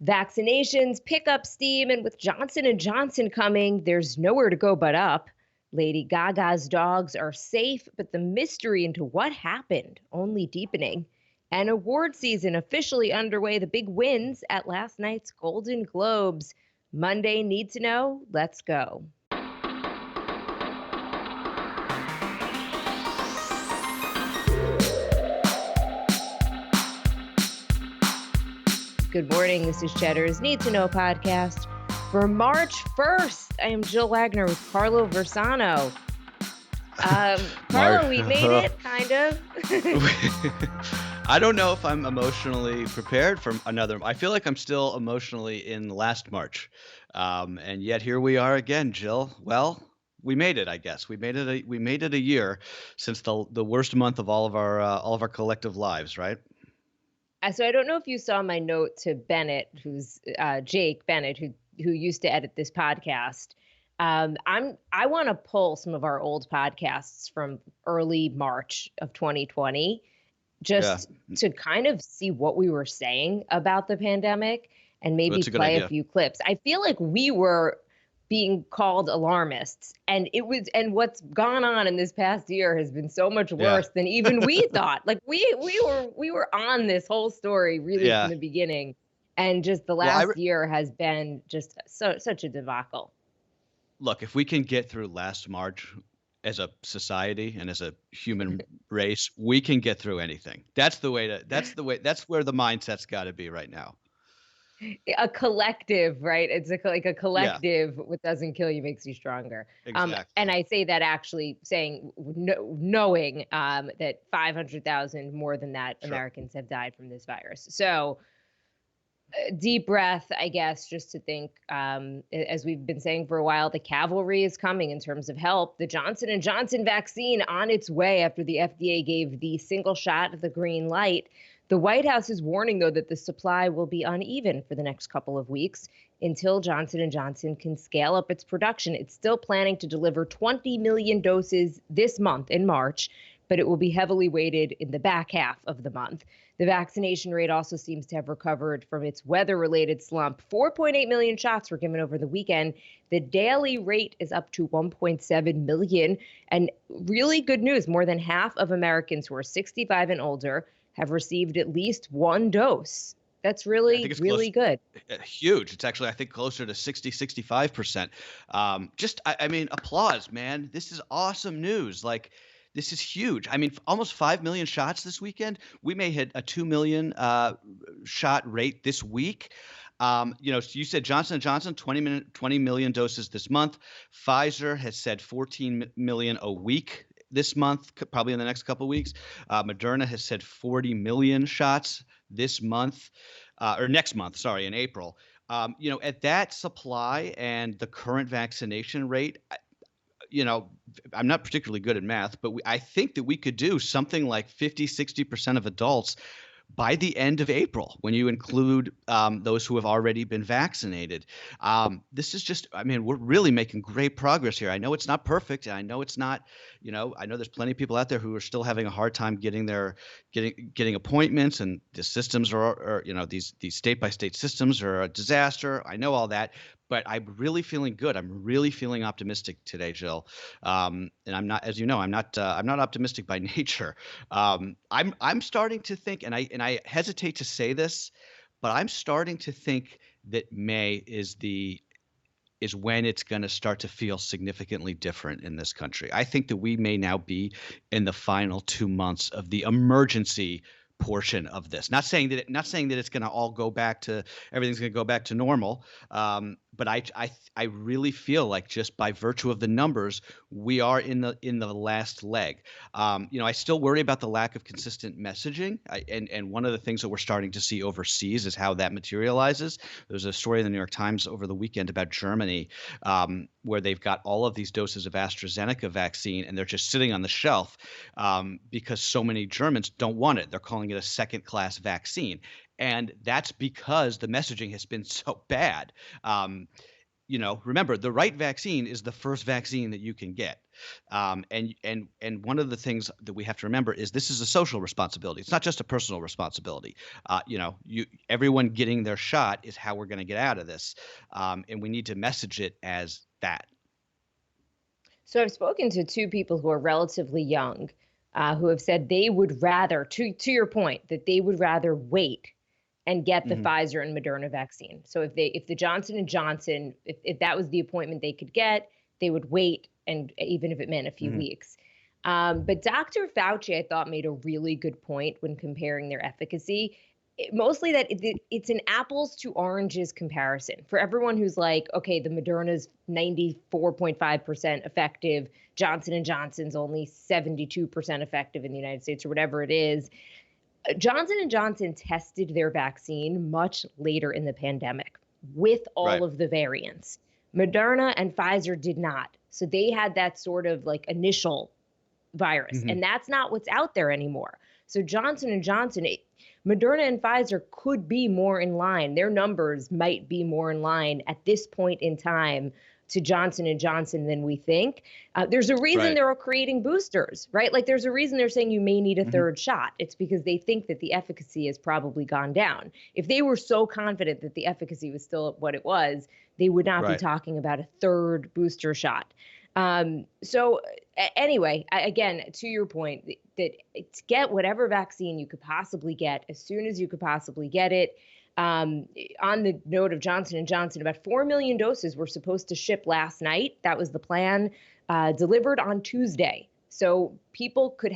Vaccinations pick up steam, and with Johnson & Johnson coming, there's nowhere to go but up. Lady Gaga's dogs are safe, but the mystery into what happened only deepening. And award season officially underway. The big wins at last night's Golden Globes. Monday, Need to Know. Let's go. Good morning. This is Cheddar's Need to Know podcast for March 1st. I am Jill Wagner with Carlo Versano. Carlo, we made it, kind of. I don't know if I'm emotionally prepared for another. I feel like I'm still emotionally in last March. And yet here we are again, Jill. Well, we made it, I guess. We made it a year since the worst month of all of our collective lives, right? So I don't know if you saw my note to Bennett, who's Jake Bennett, who used to edit this podcast. I want to pull some of our old podcasts from early March of 2020, just to kind of see what we were saying about the pandemic and maybe play a few clips. I feel like we were being called alarmists, and what's gone on in this past year has been so much worse than even we thought. Like we were on this whole story really from the beginning, and just the last year has been just such a debacle. Look, if we can get through last March as a society and as a human race, we can get through anything. That's where the mindset's got to be right now. A collective, right? It's like a collective. What doesn't kill you makes you stronger. Exactly. And I say that actually knowing that 500,000 more than that Americans have died from this virus. So deep breath, I guess, just to think, as we've been saying for a while, the cavalry is coming in terms of help. The Johnson & Johnson vaccine on its way after the FDA gave the single shot of the green light. The White House is warning, though, that the supply will be uneven for the next couple of weeks until Johnson & Johnson can scale up its production. It's still planning to deliver 20 million doses this month in March, but it will be heavily weighted in the back half of the month. The vaccination rate also seems to have recovered from its weather-related slump. 4.8 million shots were given over the weekend. The daily rate is up to 1.7 million. And really good news, more than half of Americans who are 65 and older have received at least one dose. That's really good. Huge. It's actually, I think, closer to 65%. I mean, applause, man. This is awesome news. Like, this is huge. I mean, almost 5 million shots this weekend. We may hit a 2 million shot rate this week. So you said Johnson & Johnson, 20 million doses this month. Pfizer has said 14 million a week this month, probably in the next couple of weeks. Moderna has said 40 million shots this month, or next month, sorry, in April. At that supply and the current vaccination rate, I'm not particularly good at math, but I think that we could do something like 50-60% of adults by the end of April, when you include those who have already been vaccinated. This is just, I mean, we're really making great progress here. I know it's not perfect. And I know it's not, I know there's plenty of people out there who are still having a hard time getting appointments, and the systems are these state-by-state systems are a disaster. I know all that. But I'm really feeling good. I'm really feeling optimistic today, Jill. And I'm not, as you know, I'm not optimistic by nature. I'm starting to think, and I hesitate to say this, but I'm starting to think that May is when it's going to start to feel significantly different in this country. I think that we may now be in the final 2 months of the emergency portion of this. Not saying that it's going to all go back to everything's going to go back to normal. But I really feel like, just by virtue of the numbers, we are in the last leg. I still worry about the lack of consistent messaging. And one of the things that we're starting to see overseas is how that materializes. There's a story in the New York Times over the weekend about Germany, where they've got all of these doses of AstraZeneca vaccine, and they're just sitting on the shelf because so many Germans don't want it. They're calling it a second-class vaccine. And that's because the messaging has been so bad. remember, the right vaccine is the first vaccine that you can get. And one of the things that we have to remember is this is a social responsibility. It's not just a personal responsibility. Everyone getting their shot is how we're going to get out of this, and we need to message it as that. So I've spoken to two people who are relatively young, who have said they would rather, to your point, that they would rather wait and get the Pfizer and Moderna vaccine. So if the Johnson and Johnson, if that was the appointment they could get, they would wait, and even if it meant a few weeks. But Dr. Fauci, I thought, made a really good point when comparing their efficacy. Mostly that it's an apples to oranges comparison. For everyone who's like, okay, the Moderna's 94.5% effective, Johnson & Johnson's only 72% effective in the United States, or whatever it is. Johnson & Johnson tested their vaccine much later in the pandemic with all of the variants. Moderna and Pfizer did not. So they had that sort of like initial virus, and that's not what's out there anymore. So Johnson & Johnson, Moderna and Pfizer could be more in line. Their numbers might be more in line at this point in time to Johnson & Johnson than we think. There's a reason they're creating boosters, right? Like there's a reason they're saying you may need a third shot. It's because they think that the efficacy has probably gone down. If they were so confident that the efficacy was still what it was, they would not be talking about a third booster shot. Anyway, again, to your point, that to get whatever vaccine you could possibly get as soon as you could possibly get it. On the note of Johnson & Johnson, about 4 million doses were supposed to ship last night. That was the plan, delivered on Tuesday. So people could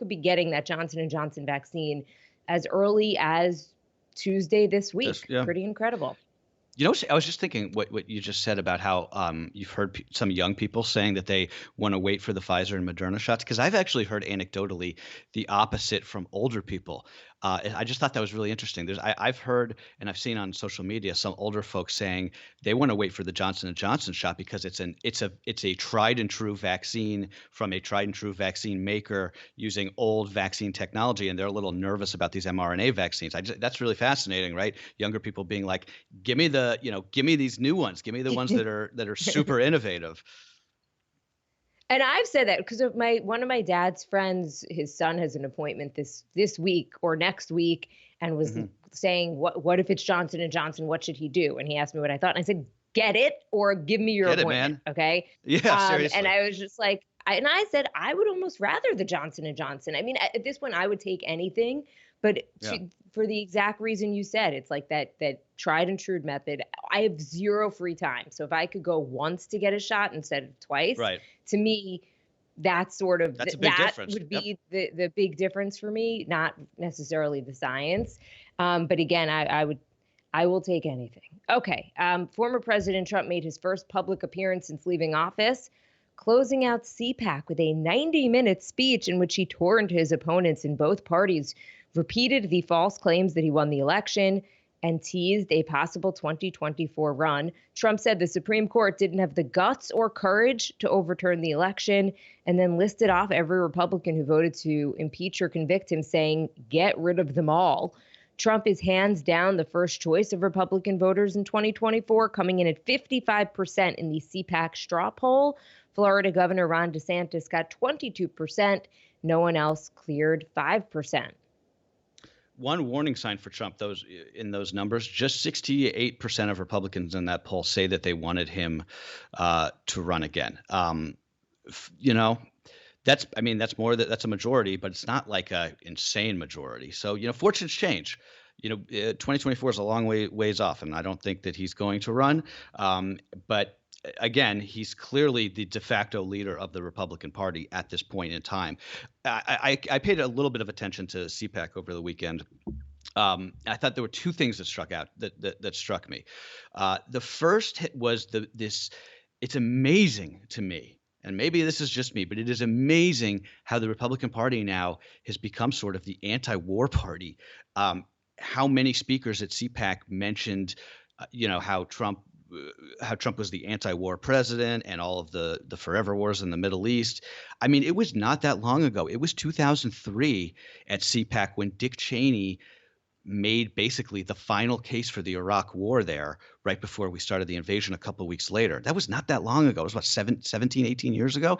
be getting that Johnson & Johnson vaccine as early as Tuesday this week. Pretty incredible. I was just thinking what you just said about how you've heard some young people saying that they want to wait for the Pfizer and Moderna shots, because I've actually heard anecdotally the opposite from older people. I just thought that was really interesting. I've heard and I've seen on social media some older folks saying they want to wait for the Johnson & Johnson shot because it's a tried and true vaccine from a tried and true vaccine maker using old vaccine technology, and they're a little nervous about these mRNA vaccines. That's really fascinating, right? Younger people being like, give me these new ones, give me the ones that are super innovative. And I've said that because of one of my dad's friends, his son has an appointment this week or next week, and was saying, what if it's Johnson & Johnson? What should he do? And he asked me what I thought. And I said, get it or give me your appointment. Man. Okay. Yeah, seriously. And I was just like, I said, I would almost rather the Johnson & Johnson. I mean, at this point, I would take anything. But for the exact reason you said, it's like that tried and true method. I have zero free time. So if I could go once to get a shot instead of twice, to me, that's a big difference. Would be the big difference for me, not necessarily the science. But again, I will take anything. Okay. Former President Trump made his first public appearance since leaving office, closing out CPAC with a 90-minute speech in which he tore into his opponents in both parties, repeated the false claims that he won the election, and teased a possible 2024 run. Trump said the Supreme Court didn't have the guts or courage to overturn the election, and then listed off every Republican who voted to impeach or convict him, saying, get rid of them all. Trump is hands down the first choice of Republican voters in 2024, coming in at 55% in the CPAC straw poll. Florida Governor Ron DeSantis got 22%. No one else cleared 5%. One warning sign for Trump, in those numbers, just 68% of Republicans in that poll say that they wanted him to run again. That's a majority, but it's not like a insane majority. So, fortunes change. 2024 is a long ways off, and I don't think that he's going to run. But again, he's clearly the de facto leader of the Republican Party at this point in time. I paid a little bit of attention to CPAC over the weekend. I thought there were two things that struck me. The first was it's amazing to me, and maybe this is just me, but it is amazing how the Republican Party now has become sort of the anti-war party. How many speakers at CPAC mentioned, how Trump was the anti-war president and all of the forever wars in the Middle East. I mean, it was not that long ago. It was 2003 at CPAC when Dick Cheney made basically the final case for the Iraq war there right before we started the invasion a couple of weeks later. That was not that long ago. It was about 17, 18 years ago.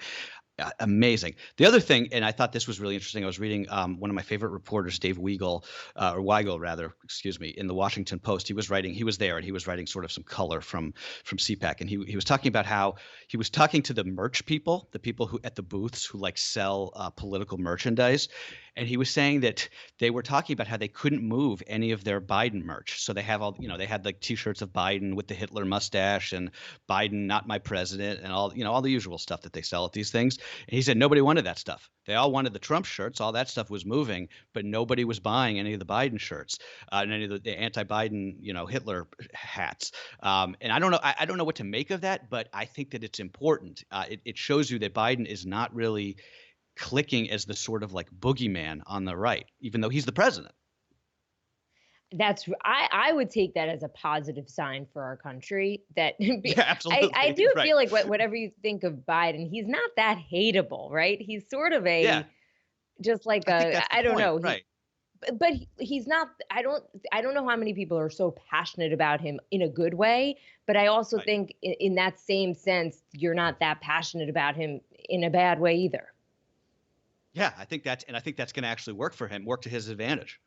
Amazing. The other thing, and I thought this was really interesting. I was reading one of my favorite reporters, Dave Weigel rather, excuse me, in the Washington Post. He was there, and he was writing sort of some color from CPAC, and he was talking about how he was talking to the merch people, the people who at the booths who like sell political merchandise, and he was saying that they were talking about how they couldn't move any of their Biden merch. So they have they had like T-shirts of Biden with the Hitler mustache and Biden not my president and all the usual stuff that they sell at these things. And he said nobody wanted that stuff. They all wanted the Trump shirts. All that stuff was moving, but nobody was buying any of the Biden shirts and any of the anti-Biden, Hitler hats. And I don't know. I don't know what to make of that, but I think that it's important. It shows you that Biden is not really clicking as the sort of like boogeyman on the right, even though he's the president. I would take that as a positive sign for our country. That Yeah, absolutely. I do Right. feel like whatever you think of Biden, he's not that hateable, right? He's sort of Yeah, just like I think that's the I don't point. know. Right. But he's not. I don't know how many people are so passionate about him in a good way. But I also Right. think in that same sense, you're not that passionate about him in a bad way either. Yeah, I think that's going to actually work for him, work to his advantage.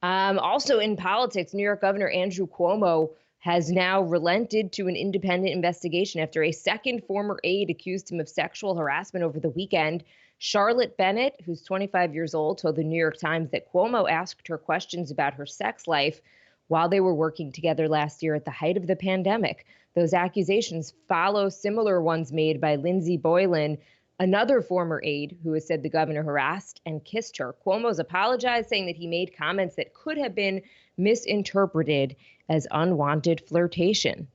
Also in politics, New York Governor Andrew Cuomo has now relented to an independent investigation after a second former aide accused him of sexual harassment over the weekend. Charlotte Bennett, who's 25 years old, told the New York Times that Cuomo asked her questions about her sex life while they were working together last year at the height of the pandemic. Those accusations follow similar ones made by Lindsey Boylan, another former aide who has said the governor harassed and kissed her. Cuomo's apologized, saying that he made comments that could have been misinterpreted as unwanted flirtation.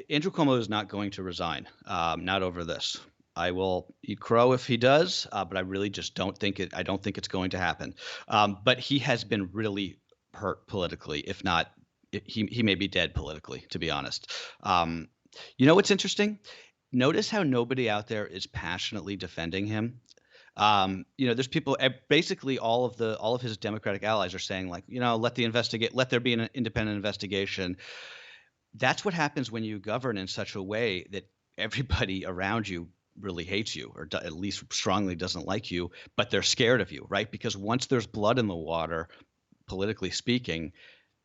Andrew Cuomo is not going to resign, not over this. I will eat crow if he does, but I really just don't think it. I don't think it's going to happen. But he has been really hurt politically, if not, he may be dead politically, to be honest. What's interesting? Notice how nobody out there is passionately defending him. There's people, basically all of his Democratic allies are saying like, let there be an independent investigation. That's what happens when you govern in such a way that everybody around you really hates you, or at least strongly doesn't like you, but they're scared of you, right? Because once there's blood in the water, politically speaking,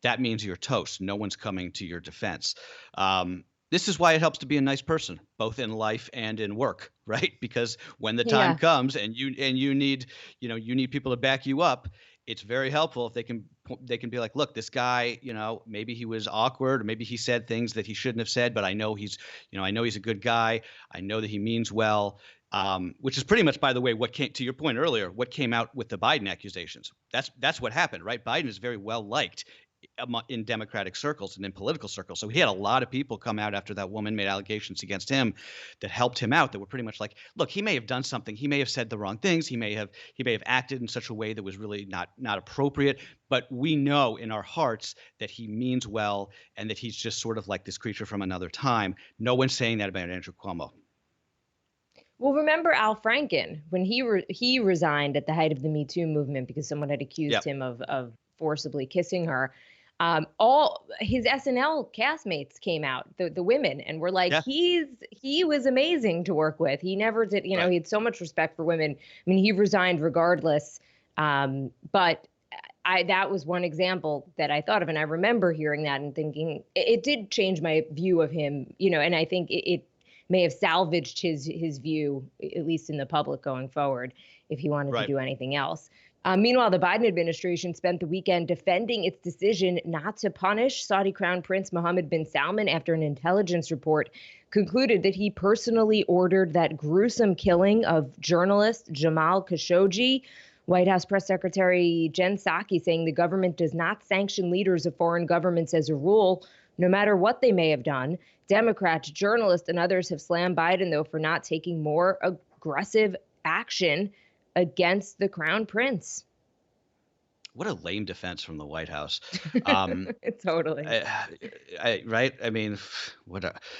that means you're toast. No one's coming to your defense. This is why it helps to be a nice person, both in life and in work, right? Because when the time comes and you need people to back you up, it's very helpful if they can be like, look, this guy, maybe he was awkward, or maybe he said things that he shouldn't have said, but I know he's a good guy. I know that he means well. Which is pretty much, by the way, what came to your point earlier, what came out with the Biden accusations. That's what happened, right? Biden is very well liked in Democratic circles and in political circles. So he had a lot of people come out after that woman made allegations against him that helped him out, that were pretty much like, look, he may have done something. He may have said the wrong things. He may have acted in such a way that was really not appropriate. But we know in our hearts that he means well and that he's just sort of like this creature from another time. No one's saying that about Andrew Cuomo. Well, remember Al Franken when he resigned at the height of the Me Too movement because someone had accused him of forcibly kissing her. All his SNL castmates came out, the women, and were like, he was amazing to work with. He never did, he had so much respect for women. I mean, he resigned regardless. But that was one example that I thought of, and I remember hearing that and thinking it did change my view of him, and I think it may have salvaged his view, at least in the public going forward, if he wanted to do anything else. Meanwhile, the Biden administration spent the weekend defending its decision not to punish Saudi Crown Prince Mohammed bin Salman after an intelligence report concluded that he personally ordered that gruesome killing of journalist Jamal Khashoggi. White House Press Secretary Jen Psaki saying the government does not sanction leaders of foreign governments as a rule, no matter what they may have done. Democrats, journalists, and others have slammed Biden, though, for not taking more aggressive action against the Crown Prince. What a lame defense from the White House. Um, Totally. right? I mean,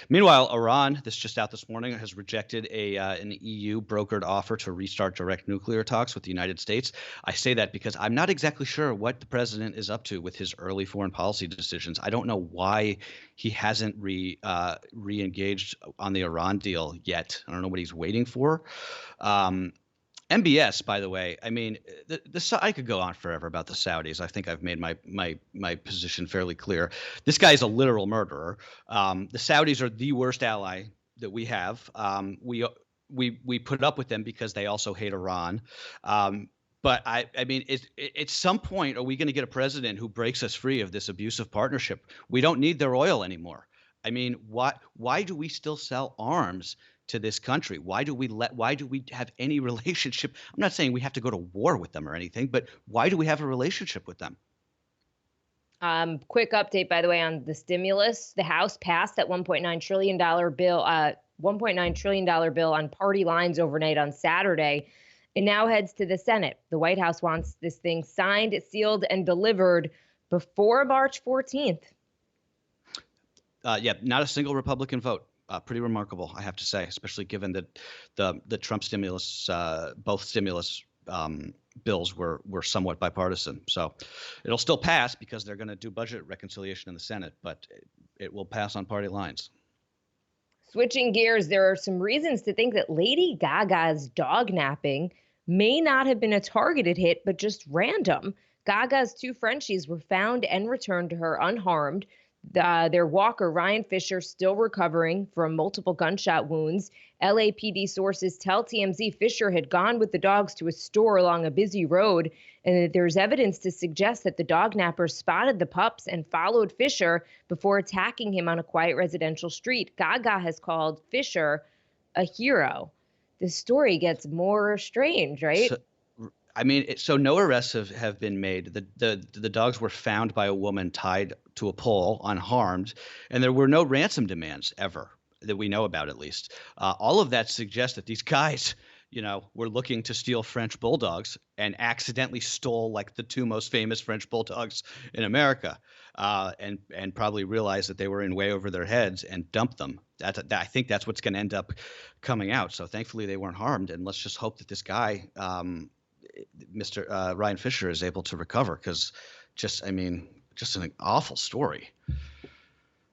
meanwhile, Iran, this just out this morning, has rejected an EU brokered offer to restart direct nuclear talks with the United States. I say that because I'm not exactly sure what the president is up to with his early foreign policy decisions. I don't know why he hasn't re-engaged on the Iran deal yet. I don't know what he's waiting for. Um, MBS, by the way, I mean, I could go on forever about the Saudis. I think I've made my position fairly clear. This guy is a literal murderer. The Saudis are the worst ally that we have. We put up with them because they also hate Iran. But I mean, at some point, are we going to get a president who breaks us free of this abusive partnership? We don't need their oil anymore. I mean, why do we still sell arms to this country? Why do we have any relationship? I'm not saying we have to go to war with them or anything, but why do we have a relationship with them? Quick update, by the way, on the stimulus. The House passed that $1.9 trillion bill, $1.9 trillion bill on party lines overnight on Saturday. It now heads to the Senate. The White House wants this thing signed, sealed, and delivered before March 14th. Yeah, not a single Republican vote. Pretty remarkable, I have to say, especially given that the Trump stimulus, both stimulus bills were somewhat bipartisan. So it'll still pass because they're going to do budget reconciliation in the Senate, but it will pass on party lines. Switching gears, there are some reasons to think that Lady Gaga's dog napping may not have been a targeted hit, but just random. Gaga's two Frenchies were found and returned to her unharmed. Their walker, Ryan Fisher, still recovering from multiple gunshot wounds. LAPD sources tell TMZ Fisher had gone with the dogs to a store along a busy road, and that there's evidence to suggest that the dog napper spotted the pups and followed Fisher before attacking him on a quiet residential street. Gaga has called Fisher a hero. This story gets more strange, right? So, I mean, so no arrests have been made. The dogs were found by a woman tied to a pole, unharmed, and there were no ransom demands ever that we know about, at least. All of that suggests that these guys, were looking to steal French bulldogs and accidentally stole like the two most famous French bulldogs in America, and probably realized that they were in way over their heads and dumped them. I think that's what's going to end up coming out. So thankfully they weren't harmed, and let's just hope that this guy, Mr. Ryan Fisher, is able to recover, because just an awful story.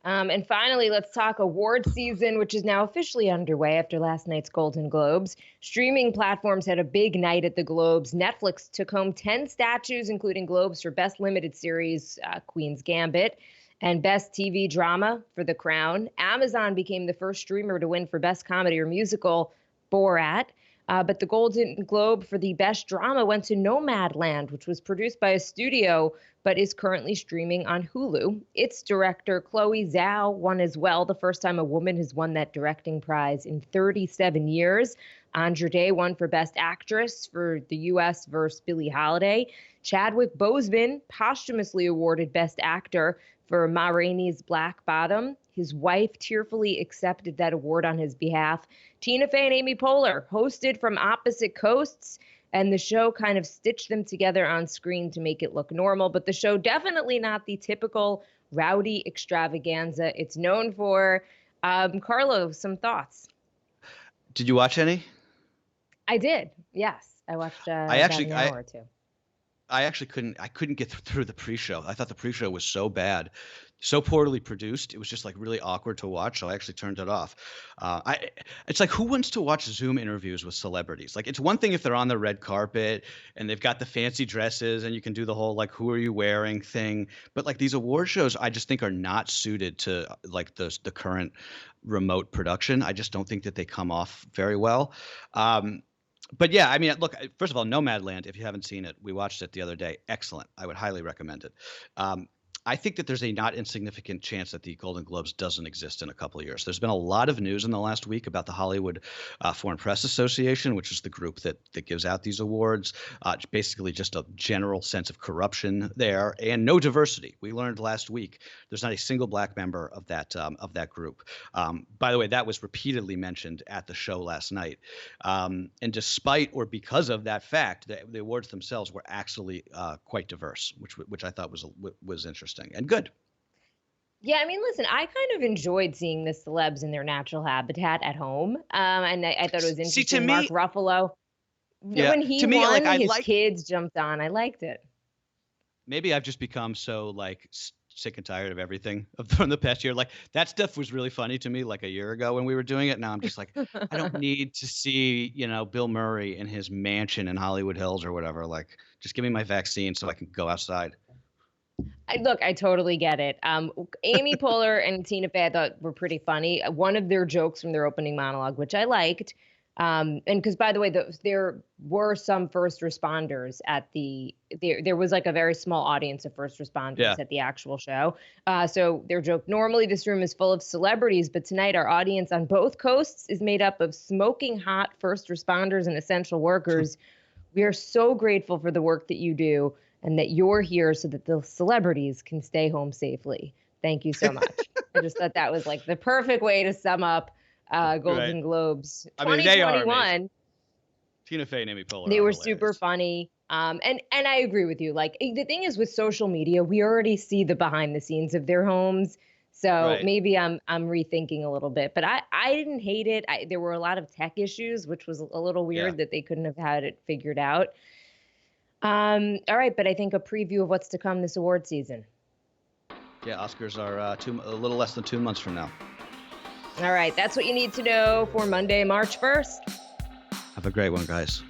And finally, let's talk award season, which is now officially underway after last night's Golden Globes. Streaming platforms had a big night at the Globes. Netflix took home 10 statues, including Globes for Best Limited Series, Queen's Gambit, and Best TV Drama for The Crown. Amazon became the first streamer to win for Best Comedy or Musical, Borat. But the Golden Globe for the Best Drama went to Nomadland, which was produced by a studio but is currently streaming on Hulu. Its director, Chloe Zhao, won as well, the first time a woman has won that directing prize in 37 years. Andra Day won for Best Actress for the U.S. versus Billie Holiday. Chadwick Boseman posthumously awarded Best Actor for Ma Rainey's Black Bottom. His wife tearfully accepted that award on his behalf. Tina Fey and Amy Poehler hosted from opposite coasts, and the show kind of stitched them together on screen to make it look normal. But the show definitely not the typical rowdy extravaganza it's known for. Carlo, some thoughts? Did you watch any? I did. Yes, I watched about an hour or two. I actually couldn't get through the pre-show. I thought the pre-show was so bad, so poorly produced. It was just like really awkward to watch. So I actually turned it off. It's like, who wants to watch Zoom interviews with celebrities? Like, it's one thing if they're on the red carpet and they've got the fancy dresses and you can do the whole like, who are you wearing thing. But like these award shows, I just think are not suited to like the current remote production. I just don't think that they come off very well. But yeah, I mean, look, first of all, Nomadland, if you haven't seen it, we watched it the other day. Excellent. I would highly recommend it. I think that there's a not insignificant chance that the Golden Globes doesn't exist in a couple of years. There's been a lot of news in the last week about the Hollywood Foreign Press Association, which is the group that gives out these awards. Basically, just a general sense of corruption there and no diversity. We learned last week there's not a single black member of that group. By the way, that was repeatedly mentioned at the show last night. And despite or because of that fact, the awards themselves were actually quite diverse, which I thought was interesting and good. Yeah, I mean, listen, I kind of enjoyed seeing the celebs in their natural habitat at home. And I thought it was See, to interesting. Mark me, Ruffalo, yeah, when he to me, like won, I his like. kids jumped on. I liked it. Maybe I've just become so like sick and tired of everything from the past year. Like that stuff was really funny to me like a year ago when we were doing it. Now I'm just like, I don't need to see, Bill Murray in his mansion in Hollywood Hills or whatever. Like, just give me my vaccine so I can go outside. Look, I totally get it. Amy Poehler and Tina Fey I thought were pretty funny. One of their jokes from their opening monologue, which I liked, and because by the way, there were some first responders at there was like a very small audience of first responders Yeah. at the actual show. So their joke, normally this room is full of celebrities, but tonight our audience on both coasts is made up of smoking hot first responders and essential workers. We are so grateful for the work that you do and that you're here so that the celebrities can stay home safely. Thank you so much. I just thought that was like the perfect way to sum up Golden Right. Globes I mean, they are 2021. amazing. Tina Fey and Amy Poehler They are were hilarious. super funny. And I agree with you. Like the thing is with social media, we already see the behind the scenes of their homes. So Right. maybe I'm rethinking a little bit, but I didn't hate it. There were a lot of tech issues, which was a little weird Yeah. that they couldn't have had it figured out. All right, but I think a preview of what's to come this award season. Yeah, Oscars are a little less than 2 months from now. All right, that's what you need to know for Monday, March 1st. Have a great one, guys.